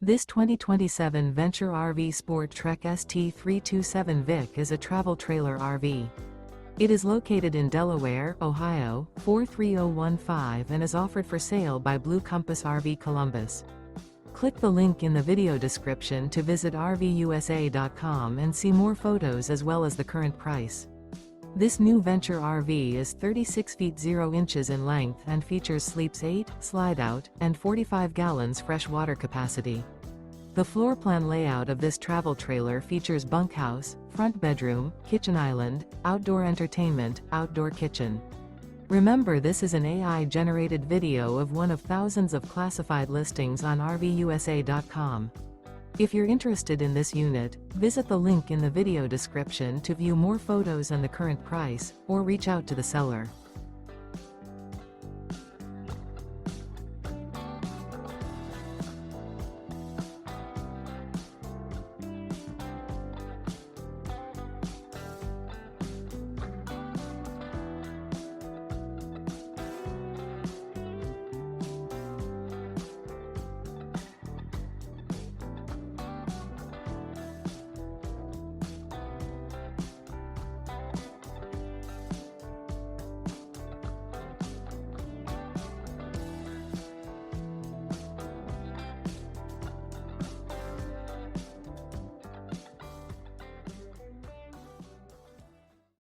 This 2027 Venture RV SportTrek ST327VIK is a travel trailer RV. It is located in Delaware, Ohio, 43015 and is offered for sale by Blue Compass RV Columbus. Click the link in the video description to visit RVUSA.com and see more photos as well as the current price. This new Venture RV is 36 feet 0 inches in length and features sleeps 8, Slideout, and 45 gallons fresh water capacity. The floor plan layout of this travel trailer features bunkhouse, front bedroom, kitchen island, outdoor entertainment, outdoor kitchen. Remember, this is an AI-generated video of one of thousands of classified listings on RVUSA.com. If you're interested in this unit, visit the link in the video description to view more photos and the current price, or reach out to the seller.